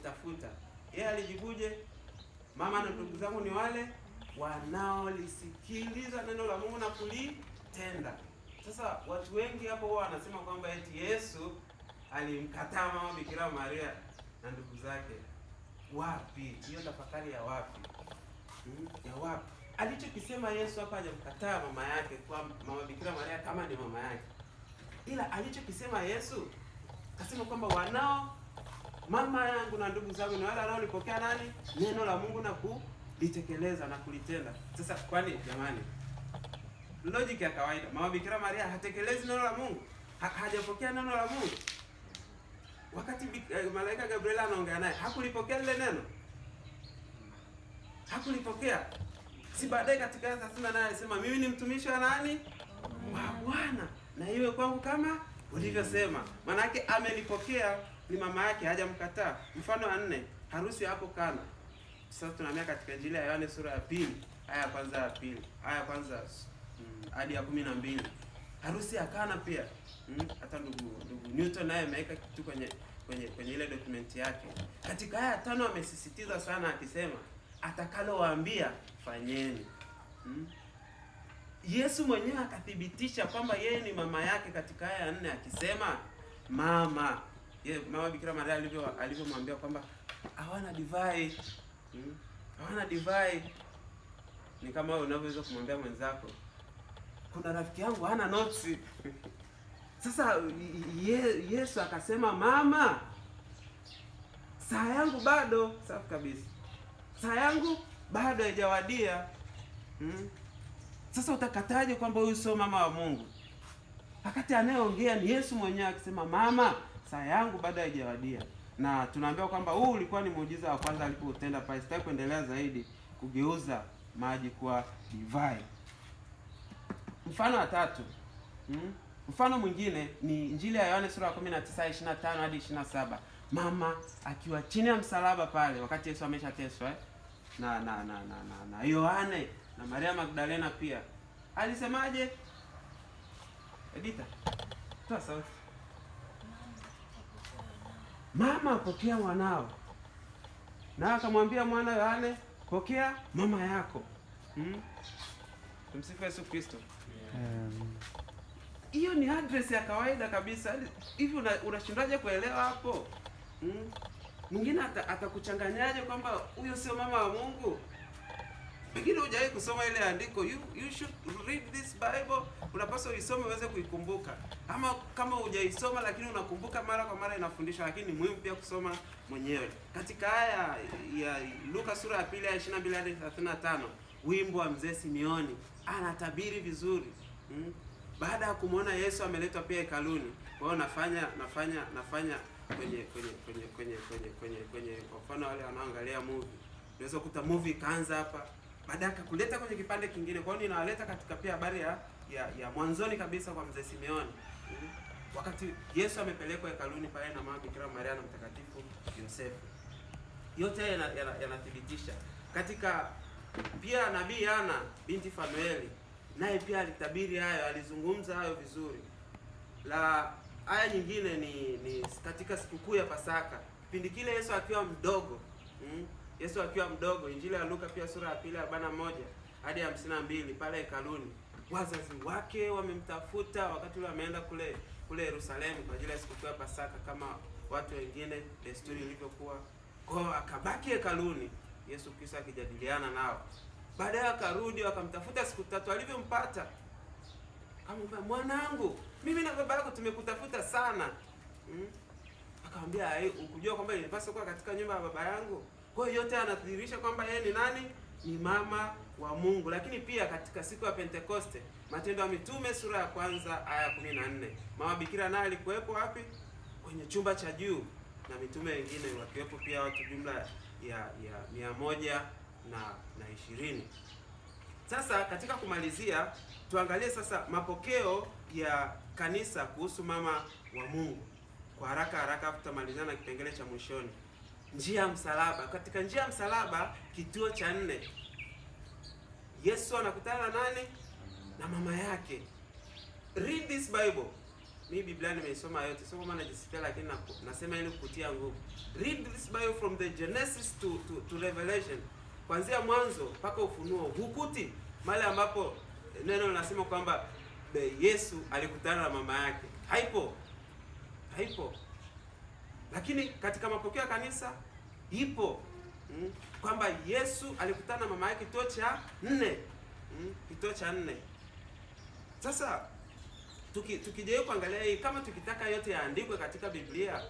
wananitafuta. Yeye alijibuje? Mama na ndugu zangu ni wale wanaolisikiliza neno la Mungu na kulitenda. Sasa watu wengi hapo huwa wanasema kwamba eti Yesu alimkataa mama Bikira Maria na ndugu zake. Wapi? Hiyo tafakari ya wapi? Ya wapi? Alichokisema Yesu hapa hajamkataa mama yake kwa mama Bikira Maria kama ni mama yake. Ila alichokisema Yesu kasema kwamba wanao mama yangu na ndugu zangu ni wale wanaolipokea nani? Neno la Mungu na kulitekeleza na kulitenda. Sasa kwani jamani, logic ya kawaida, mama Bikira Maria hatekelezi neno la Mungu? Hajapokea neno la Mungu? Wakati malaika Gabriel anaongea naye, hakulipokea lile neno? Hakulipokea. Si baadaye katika 38 anasema mimi ni mtumishi wa nani? Wa Bwana, na iwe kwangu kama ulivyosema. Maana yake amelipokea, ni mama yake, hajamkataa. Mfano wa 4, harusi hapo Kana. Sasa tunaamia katika Injili ya Yohane sura ya 2, aya ya kwanza ya pili, aya ya kwanza hadi ya 12. Harusi ya Kana pia. Hata ndugu Newton naye ameweka kitu kwenye ile dokumenti yake. Katika aya 5 amesisitiza sana akisema atakalowaambia fanyeni. Yesu mwenyewe akathibitisha kwamba yeye ni mama yake katika aya ya 4 akisema mama. Mama Bikira Maria alivyomwambia kwamba hawana divai. Hawana divai. Ni kama wewe unavyoweza kumwambia mwenzako, kuna rafiki yangu hana notes. Sasa Yesu akasema mama, saa yangu bado. Safi kabisa. Saa yangu bado haijawadia. Sasa utakataje kwamba huyu sio mama wa Mungu? Wakati anayeongea ni Yesu mwenyewe akisema mama, saa yangu bado haijawadia. Na tunaambiwa kwamba huu ulikuwa ni muujiza wa kwanza alipotenda pale. Sitaki kuendelea zaidi, kugeuza maji kuwa divai. Mfano wa 3. Mfano mwingine ni Injili ya Yohane sura ya 19:25 hadi 27. Mama akiwa chini ya msalaba pale wakati Yesu ameshateswa na Yohane na Maria Magdalena pia. Alisemaje? Edita, toa sauti. Mama, pokea mwanao. Na akamwambia mwana Yohane, pokea mama yako. Tumsifu Yesu Kristo. Hiyo ni address ya kawaida kabisa. Hivi unashindaje kuelewa hapo? Mwingine atakuchanganyaje kwamba huyo sio mama wa Mungu? Pengine hujawahi kusoma ile andiko. You should read this Bible. Unapaswa uisome uweze kuikumbuka. Ama kama hujaisoma lakini unakumbuka mara kwa mara inafundishwa, lakini ni muhimu pia kusoma mwenyewe. Katika aya ya Luka sura ya 2 ya 22 hadi 35, wimbo wa mzee Simeoni anatabiri vizuri. Baada ya kumuona Yesu ameletwa pia hekaluni. Kwa hiyo nafanya kwenye kwa mfano wale wanaoangalia movie. Unaweza kukuta movie kaanza hapa, baadaye akakuleta kwenye kipande kingine. Kwa hiyo ninawaleta katika pia habari ya mwanzoni kabisa kwa mzee Simeoni. Wakati Yesu amepelekwa hekaluni pale na mama Bikira Maria na mtakatifu Yosefu. Yote yanathibitisha. Katika pia nabii Ana binti Fanueli naye pia alitabiri hayo, alizungumza hayo vizuri. La aya nyingine ni katika sikukuu ya Pasaka. Kipindi kile Yesu akiwa mdogo. Yesu akiwa mdogo, Injili ya Luka pia sura ya 2:41 hadi 52 pale hekaluni. Wazazi wake wamemtafuta wakati ule ameenda kule Yerusalemu kwa ajili ya sikukuu ya Pasaka kama watu wengine desturi ilivyokuwa. Kwa akabaki hekaluni, Yesu Kristo akijadiliana nao. Baadaye akarudi wakamtafuta siku 3, alivyompata akamwambia, mwanangu, mimi na baba yako tumekutafuta sana. Akamwambia, ukujua kwamba nilipaswa kuwa katika nyumba ya baba yangu? Kwa hiyo yote anadhihirisha kwamba yeye ni nani? Ni mama wa Mungu. Lakini pia katika siku ya Pentekoste, Matendo ya Mitume sura ya 1 aya 14, mama Bikira naye alikuwepo wapi? Kwenye chumba cha juu, na mitume wengine wakiwepo pia, watu jumla ya 120. Sasa katika kumalizia, tuangalie sasa mapokeo ya kanisa kuhusu mama wa Mungu. Kwa haraka tutamalizana na kipengele cha mwishoni. Njia ya msalaba. Katika njia ya msalaba, kituo cha 4, Yesu anakutana na nani? Na mama yake. Read this Bible. Mimi Biblia nimeisoma yote, sio kama najisifia, lakini nasema ili kukutia nguvu. Read this this Bible from the Genesis to Revelation, kuanzia mwanzo mpaka Ufunuo, hukuti mahali ambapo neno linasema kwamba Yesu alikutana na mama yake. Haipo. Lakini katika mapokeo ya kanisa ipo, kwamba Yesu alikutana na mama yake, kituo cha 4. Sasa tukijaribu kuangalia hii, kama tukitaka yote yaandikwe katika Biblia,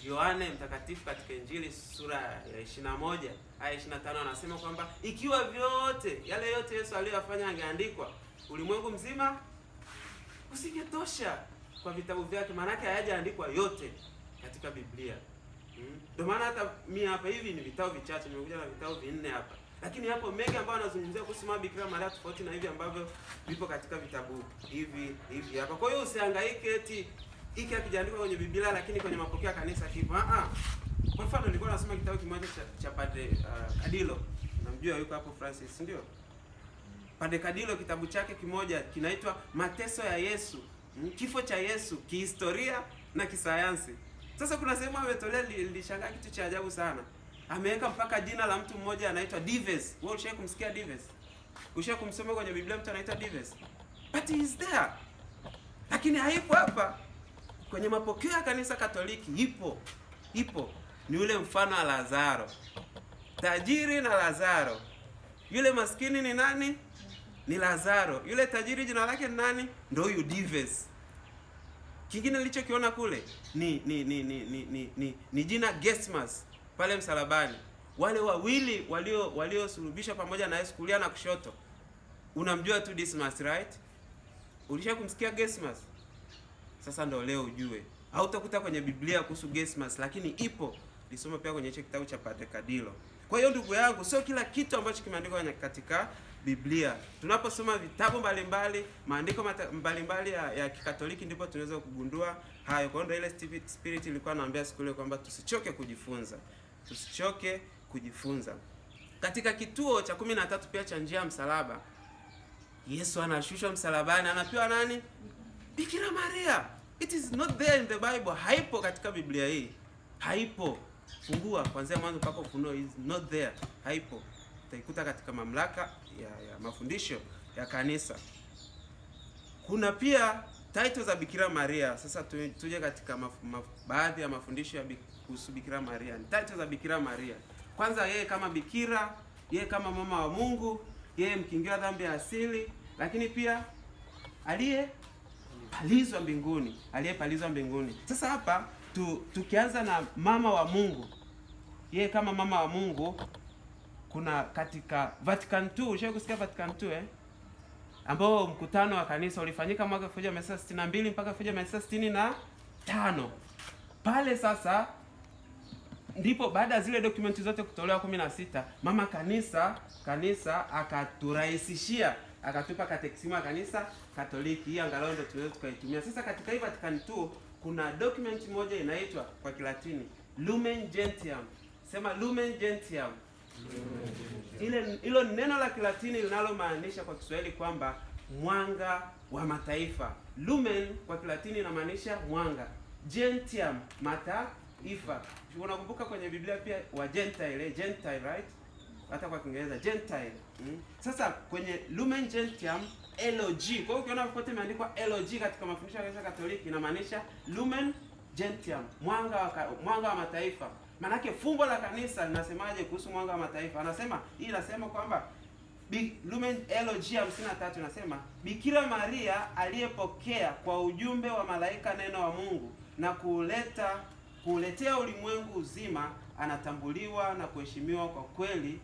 Yohane Mtakatifu katika Injili sura ya 21 aya 25 anasema kwamba ikiwa vyote yale yote Yesu aliyofanya angeandikwa, ulimwengu mzima usingetosha kwa vitabu vyake, maana yake hayajaandikwa yote katika Biblia. Ndio maana hata mimi hapa hivi ni vitabu vichache, nimekuja na vitabu 4 hapa. Lakini hapo mengi ambayo anazungumzia kuhusu mama Bikira Maria tofauti na hivi ambavyo vipo katika vitabu hivi hapa. Kwa hiyo usihangaike eti hiki hakijaandikwa kwenye Biblia lakini kwenye mapokeo ya kanisa kipo. Kwa mfano nilikuwa nasoma kitabu kimoja cha Padre Cadillo. Namjua yuko hapo Francis, ndio? Padre Cadillo kitabu chake kimoja kinaitwa Mateso ya Yesu, kifo cha Yesu kihistoria na kisayansi. Sasa kuna sehemu ametolea nilishangaa kitu cha ajabu sana. Ameweka mpaka jina la mtu mmoja anaitwa Dives. Wewe ushawahi kumsikia Dives? Ushawahi kumsoma kwenye Biblia mtu anaitwa Dives? But he is there. Lakini haipo hapa. Kwenye mapokeo ya kanisa Katoliki ipo. Ni ule mfano wa Lazaro. Tajiri na Lazaro. Yule maskini ni nani? Ni Lazaro. Yule tajiri jina lake ni nani? Ndio huyu Dives. Kingine nilichokiona kule ni jina Gesmas pale msalabani. Wale wawili waliosulubishwa pamoja na Yesu kulia na kushoto. Unamjua tu Dismas, right? Ulisha kumsikia Gesmas? Sasa ndio leo ujue. Hautakuta kwenye Biblia kuhusu Gesmas, lakini ipo. Nisoma pia kwenye hicho kitabu cha Padre Cadillo. Kwa hiyo ndugu yangu, sio kila kitu ambacho kimeandikwa katika Biblia. Tunaposoma vitabu mbalimbali, maandiko mbalimbali ya Kikatoliki ndipo tunaweza kugundua hayo. Kwa hiyo ile spirit ilikuwa anaambia siku ile kwamba tusichoke kujifunza. Katika kituo cha 13 pia cha njia ya msalaba, Yesu anashushwa msalabani, anapewa nani? Bikira Maria. It is not there in the Bible. Haipo katika Biblia hii. Haipo. Fungua kuanzia mwanzo mpaka Ufunuo, is not there. Haipo. Utaikuta katika mamlaka ya mafundisho ya kanisa. Kuna pia title za Bikira Maria. Sasa tuje katika baadhi ya mafundisho ya kuhusu Bikira Maria. Title za Bikira Maria. Kwanza, yeye kama bikira, yeye kama mama wa Mungu, yeye mkingira dhambi ya asili, lakini pia aliyepalizwa mbinguni. Sasa hapa tukianza na mama wa Mungu. Yeye kama mama wa Mungu, kuna katika Vatican II, ushawahi kusikia Vatican II ambao mkutano wa kanisa ulifanyika mwaka 1962 mpaka 1965. Pale sasa ndipo baada ya zile dokumenti zote kutolewa 16, mama kanisa akaturahisishia, akatupa katekisimu ya kanisa Katoliki. Hii angalau ndio tunaweza tukaitumia. Sasa katika hii Vatican II kuna document moja inaitwa kwa Kilatini Lumen Gentium. Sema Lumen Gentium. Hilo neno la Kilatini linalomaanisha kwa Kiswahili kwamba mwanga wa mataifa. Lumen kwa Kilatini inamaanisha mwanga. Gentium, mataifa. Unakumbuka kwenye Biblia pia wa Gentile, right? Hata kwa Kiingereza Gentile. Sasa kwenye Lumen Gentium LOG. Kwa hiyo ukiona kote imeandikwa LOG katika mafundisho ya kanisa Katoliki inamaanisha Lumen Gentium, mwanga wa mataifa. Manake fumbo la kanisa linasemaje kuhusu mwanga wa mataifa? Inasema kwamba Lumen LOG 53 inasema Bikira Maria aliyepokea kwa ujumbe wa malaika neno wa Mungu na kuletea ulimwengu uzima anatambuliwa na kuheshimiwa kwa kweli